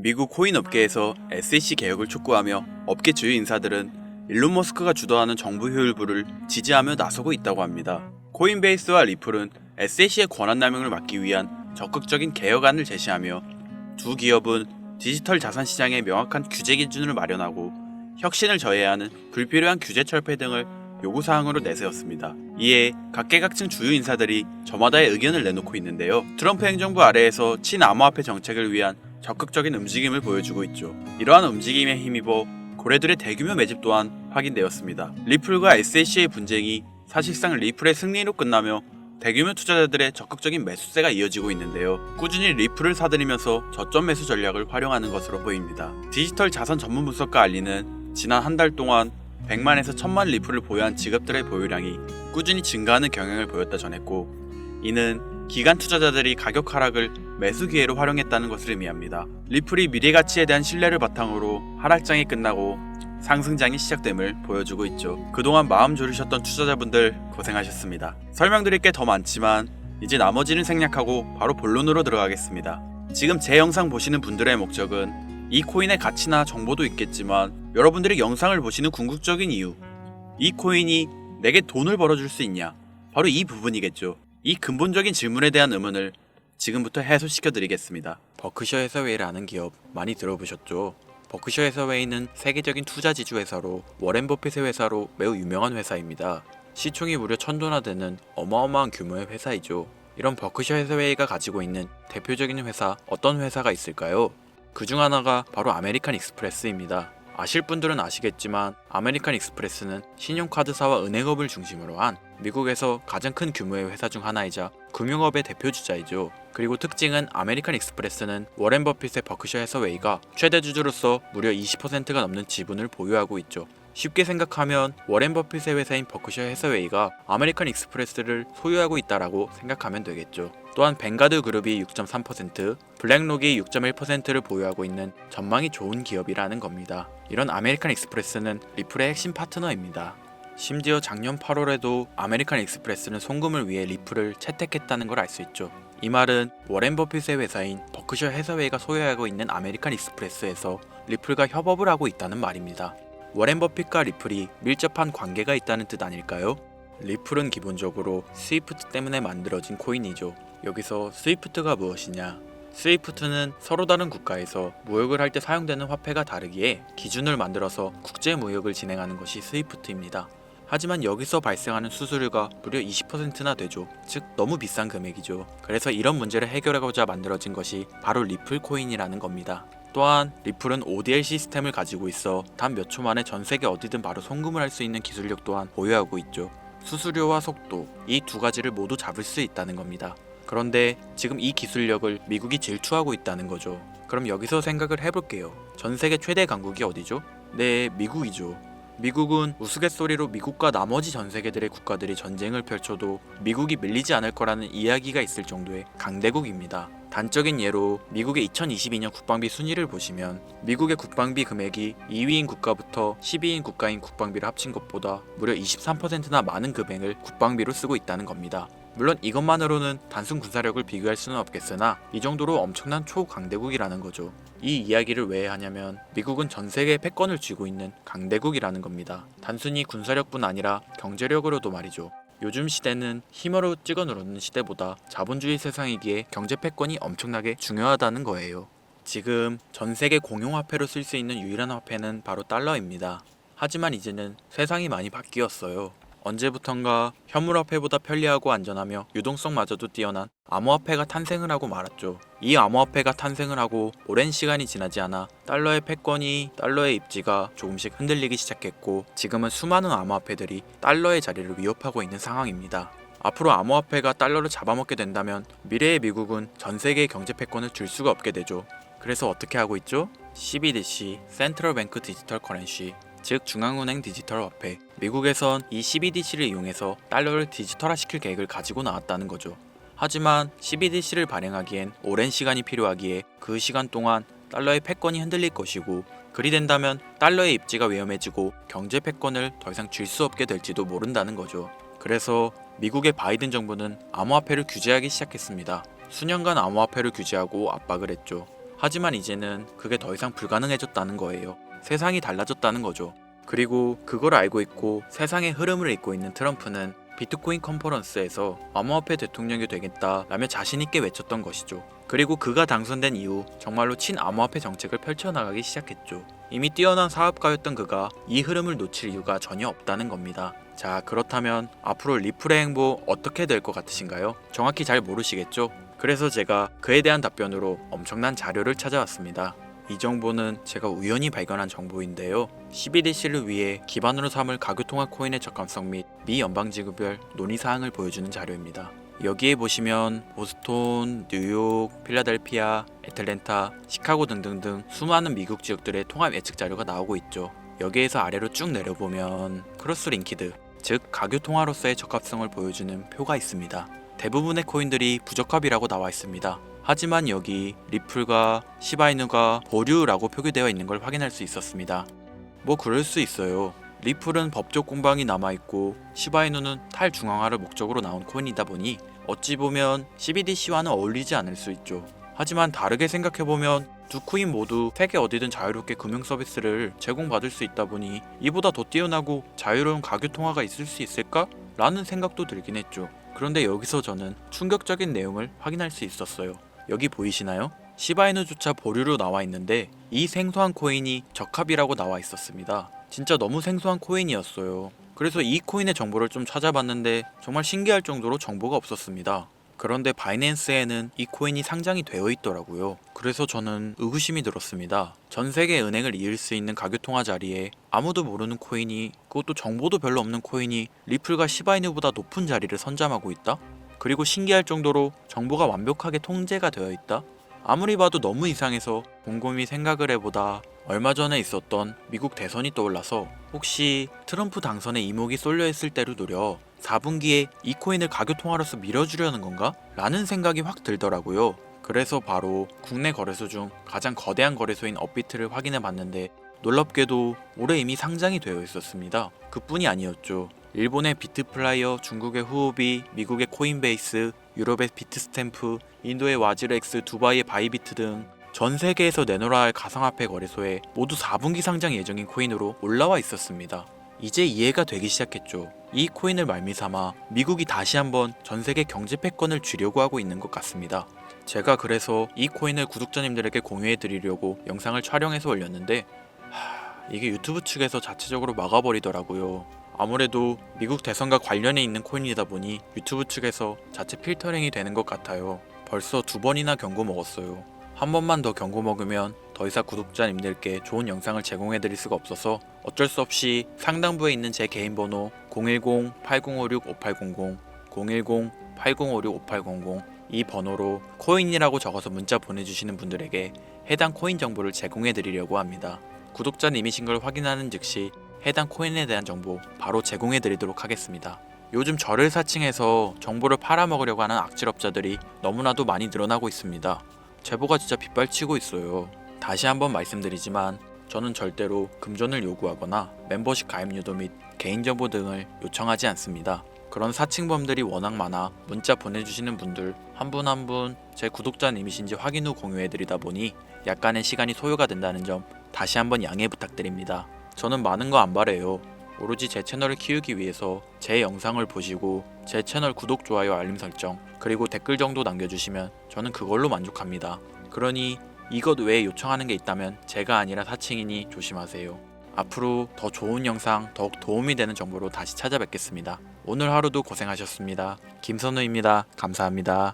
미국 코인 업계에서 SEC 개혁을 촉구하며 업계 주요 인사들은 일론 머스크가 주도하는 정부 효율부를 지지하며 나서고 있다고 합니다. 코인베이스와 리플은 SEC의 권한 남용을 막기 위한 적극적인 개혁안을 제시하며 두 기업은 디지털 자산 시장에 명확한 규제 기준을 마련하고 혁신을 저해야 하는 불필요한 규제 철폐 등을 요구사항으로 내세웠습니다. 이에 각계각층 주요 인사들이 저마다의 의견을 내놓고 있는데요. 트럼프 행정부 아래에서 친암호화폐 정책을 위한 적극적인 움직임을 보여주고 있죠. 이러한 움직임에 힘입어 고래들의 대규모 매집 또한 확인되었습니다. 리플과 SEC의 분쟁이 사실상 리플의 승리로 끝나며 대규모 투자자들의 적극적인 매수세가 이어지고 있는데요. 꾸준히 리플을 사들이면서 저점 매수 전략을 활용하는 것으로 보입니다. 디지털 자산 전문 분석가 알리는 지난 한 달 동안 100만에서 1000만 리플을 보유한 지갑들의 보유량이 꾸준히 증가하는 경향을 보였다 전했고, 이는 기관 투자자들이 가격 하락을 매수 기회로 활용했다는 것을 의미합니다. 리플이 미래 가치에 대한 신뢰를 바탕으로 하락장이 끝나고 상승장이 시작됨을 보여주고 있죠. 그동안 마음 졸이셨던 투자자분들 고생하셨습니다. 설명드릴 게 더 많지만 이제 나머지는 생략하고 바로 본론으로 들어가겠습니다. 지금 제 영상 보시는 분들의 목적은 이 코인의 가치나 정보도 있겠지만 여러분들이 영상을 보시는 궁극적인 이유, 이 코인이 내게 돈을 벌어줄 수 있냐, 바로 이 부분이겠죠. 이 근본적인 질문에 대한 의문을 지금부터 해소시켜 드리겠습니다. 버크셔 해서웨이라는 기업 많이 들어보셨죠? 버크셔 해서웨이는 세계적인 투자 지주 회사로 워렌 버핏의 회사로 매우 유명한 회사입니다. 시총이 무려 1000조나 되는 어마어마한 규모의 회사이죠. 이런 버크셔 해서웨이가 가지고 있는 대표적인 회사, 어떤 회사가 있을까요? 그 중 하나가 바로 아메리칸 익스프레스입니다. 아실 분들은 아시겠지만 아메리칸 익스프레스는 신용카드사와 은행업을 중심으로 한 미국에서 가장 큰 규모의 회사 중 하나이자 금융업의 대표 주자이죠. 그리고 특징은 아메리칸 익스프레스는 워렌 버핏의 버크셔 해서웨이가 최대 주주로서 무려 20%가 넘는 지분을 보유하고 있죠. 쉽게 생각하면 워렌 버핏의 회사인 버크셔 해서웨이가 아메리칸 익스프레스를 소유하고 있다라고 생각하면 되겠죠. 또한 뱅가드 그룹이 6.3%, 블랙록이 6.1%를 보유하고 있는 전망이 좋은 기업이라는 겁니다. 이런 아메리칸 익스프레스는 리플의 핵심 파트너입니다. 심지어 작년 8월에도 아메리칸 익스프레스는 송금을 위해 리플을 채택했다는 걸 알 수 있죠. 이 말은 워렌 버핏의 회사인 버크셔 해서웨이가 소유하고 있는 아메리칸 익스프레스에서 리플과 협업을 하고 있다는 말입니다. 워렌 버핏과 리플이 밀접한 관계가 있다는 뜻 아닐까요? 리플은 기본적으로 스위프트 때문에 만들어진 코인이죠. 여기서 스위프트가 무엇이냐? 스위프트는 서로 다른 국가에서 무역을 할 때 사용되는 화폐가 다르기에 기준을 만들어서 국제 무역을 진행하는 것이 스위프트입니다. 하지만 여기서 발생하는 수수료가 무려 20%나 되죠. 즉 너무 비싼 금액이죠. 그래서 이런 문제를 해결하고자 만들어진 것이 바로 리플 코인이라는 겁니다. 또한 리플은 ODL 시스템을 가지고 있어 단 몇 초 만에 전 세계 어디든 바로 송금을 할 수 있는 기술력 또한 보유하고 있죠. 수수료와 속도, 이 두 가지를 모두 잡을 수 있다는 겁니다. 그런데 지금 이 기술력을 미국이 질투하고 있다는 거죠. 그럼 여기서 생각을 해볼게요. 전 세계 최대 강국이 어디죠? 네, 미국이죠. 미국은 우스갯소리로 미국과 나머지 전 세계들의 국가들이 전쟁을 펼쳐도 미국이 밀리지 않을 거라는 이야기가 있을 정도의 강대국입니다. 단적인 예로 미국의 2022년 국방비 순위를 보시면 미국의 국방비 금액이 2위인 국가부터 10위인 국가인 국방비를 합친 것보다 무려 23%나 많은 금액을 국방비로 쓰고 있다는 겁니다. 물론 이것만으로는 단순 군사력을 비교할 수는 없겠으나 이 정도로 엄청난 초강대국이라는 거죠. 이 이야기를 왜 하냐면 미국은 전 세계의 패권을 쥐고 있는 강대국이라는 겁니다. 단순히 군사력뿐 아니라 경제력으로도 말이죠. 요즘 시대는 힘으로 찍어 누르는 시대보다 자본주의 세상이기에 경제 패권이 엄청나게 중요하다는 거예요. 지금 전 세계 공용화폐로 쓸 수 있는 유일한 화폐는 바로 달러입니다. 하지만 이제는 세상이 많이 바뀌었어요. 언제부턴가 현물화폐보다 편리하고 안전하며 유동성마저도 뛰어난 암호화폐가 탄생을 하고 말았죠. 이 암호화폐가 탄생을 하고 오랜 시간이 지나지 않아 달러의 패권이, 달러의 입지가 조금씩 흔들리기 시작했고, 지금은 수많은 암호화폐들이 달러의 자리를 위협하고 있는 상황입니다. 앞으로 암호화폐가 달러를 잡아먹게 된다면 미래의 미국은 전 세계의 경제 패권을 줄 수가 없게 되죠. 그래서 어떻게 하고 있죠? CBDC, 센트럴 뱅크 디지털 커런시, 즉 중앙은행 디지털 화폐. 미국에선 이 CBDC를 이용해서 달러를 디지털화시킬 계획을 가지고 나왔다는 거죠. 하지만 CBDC를 발행하기엔 오랜 시간이 필요하기에 그 시간 동안 달러의 패권이 흔들릴 것이고, 그리 된다면 달러의 입지가 위험해지고 경제 패권을 더 이상 줄 수 없게 될지도 모른다는 거죠. 그래서 미국의 바이든 정부는 암호화폐를 규제하기 시작했습니다. 수년간 암호화폐를 규제하고 압박을 했죠. 하지만 이제는 그게 더 이상 불가능해졌다는 거예요. 세상이 달라졌다는 거죠. 그리고 그걸 알고 있고 세상의 흐름을 읽고 있는 트럼프는 비트코인 컨퍼런스에서 암호화폐 대통령이 되겠다라며 자신있게 외쳤던 것이죠. 그리고 그가 당선된 이후 정말로 친암호화폐 정책을 펼쳐나가기 시작했죠. 이미 뛰어난 사업가였던 그가 이 흐름을 놓칠 이유가 전혀 없다는 겁니다. 자, 그렇다면 앞으로 리플의 행보 어떻게 될 것 같으신가요? 정확히 잘 모르시겠죠? 그래서 제가 그에 대한 답변으로 엄청난 자료를 찾아왔습니다. 이 정보는 제가 우연히 발견한 정보인데요. CBDC를 위해 기반으로 삼을 가교통화 코인의 적합성 및 미 연방지구별 논의사항을 보여주는 자료입니다. 여기에 보시면 보스톤, 뉴욕, 필라델피아, 애틀랜타, 시카고 등등등 수많은 미국 지역들의 통합 예측 자료가 나오고 있죠. 여기에서 아래로 쭉 내려보면 크로스링키드, 즉 가교통화로서의 적합성을 보여주는 표가 있습니다. 대부분의 코인들이 부적합이라고 나와 있습니다. 하지만 여기 리플과 시바이누가 보류라고 표기되어 있는 걸 확인할 수 있었습니다. 뭐 그럴 수 있어요. 리플은 법적 공방이 남아있고 시바이누는 탈중앙화를 목적으로 나온 코인이다 보니 어찌 보면 CBDC와는 어울리지 않을 수 있죠. 하지만 다르게 생각해보면 두 코인 모두 세계 어디든 자유롭게 금융 서비스를 제공받을 수 있다 보니 이보다 더 뛰어나고 자유로운 가교통화가 있을 수 있을까? 라는 생각도 들긴 했죠. 그런데 여기서 저는 충격적인 내용을 확인할 수 있었어요. 여기 보이시나요? 시바이누조차 보류로 나와 있는데 이 생소한 코인이 적합이라고 나와 있었습니다. 진짜 너무 생소한 코인이었어요. 그래서 이 코인의 정보를 좀 찾아봤는데 정말 신기할 정도로 정보가 없었습니다. 그런데 바이낸스에는 이 코인이 상장이 되어 있더라고요. 그래서 저는 의구심이 들었습니다. 전 세계 은행을 이을 수 있는 가교통화 자리에 아무도 모르는 코인이, 그것도 정보도 별로 없는 코인이 리플과 시바이누보다 높은 자리를 선점하고 있다? 그리고 신기할 정도로 정보가 완벽하게 통제가 되어 있다? 아무리 봐도 너무 이상해서 곰곰이 생각을 해보다 얼마 전에 있었던 미국 대선이 떠올라서 혹시 트럼프 당선에 이목이 쏠려있을 때를 노려 4분기에 이 코인을 가교통화로서 밀어주려는 건가? 라는 생각이 확 들더라고요. 그래서 바로 국내 거래소 중 가장 거대한 거래소인 업비트를 확인해 봤는데 놀랍게도 올해 이미 상장이 되어 있었습니다. 그뿐이 아니었죠. 일본의 비트플라이어, 중국의 후오비, 미국의 코인베이스, 유럽의 비트스탬프, 인도의 와즈렉스, 두바이의 바이비트 등 전 세계에서 내놓아야 할 가상화폐 거래소에 모두 4분기 상장 예정인 코인으로 올라와 있었습니다. 이제 이해가 되기 시작했죠. 이 코인을 말미삼아 미국이 다시 한번 전 세계 경제 패권을 쥐려고 하고 있는 것 같습니다. 제가 그래서 이 코인을 구독자님들에게 공유해 드리려고 영상을 촬영해서 올렸는데 이게 유튜브 측에서 자체적으로 막아버리더라고요. 아무래도 미국 대선과 관련해 있는 코인이다 보니 유튜브 측에서 자체 필터링이 되는 것 같아요. 벌써 2번이나 경고 먹었어요. 한 번만 더 경고 먹으면 더 이상 구독자님들께 좋은 영상을 제공해 드릴 수가 없어서 어쩔 수 없이 상단부에 있는 제 개인 번호 010-8056-5800, 010-8056-5800 이 번호로 코인이라고 적어서 문자 보내주시는 분들에게 해당 코인 정보를 제공해 드리려고 합니다. 구독자님이신 걸 확인하는 즉시 해당 코인에 대한 정보 바로 제공해 드리도록 하겠습니다. 요즘 저를 사칭해서 정보를 팔아먹으려고 하는 악질업자들이 너무나도 많이 늘어나고 있습니다. 제보가 진짜 빗발치고 있어요. 다시 한번 말씀드리지만 저는 절대로 금전을 요구하거나 멤버십 가입 유도 및 개인정보 등을 요청하지 않습니다. 그런 사칭범들이 워낙 많아 문자 보내주시는 분들 한 분 한 분 제 구독자님이신지 확인 후 공유해드리다 보니 약간의 시간이 소요가 된다는 점 다시 한번 양해 부탁드립니다. 저는 많은 거 안 바래요. 오로지 제 채널을 키우기 위해서 제 영상을 보시고 제 채널 구독, 좋아요, 알림 설정 그리고 댓글 정도 남겨주시면 저는 그걸로 만족합니다. 그러니 이것 외에 요청하는 게 있다면 제가 아니라 사칭이니 조심하세요. 앞으로 더 좋은 영상, 더욱 도움이 되는 정보로 다시 찾아뵙겠습니다. 오늘 하루도 고생하셨습니다. 김선우입니다. 감사합니다.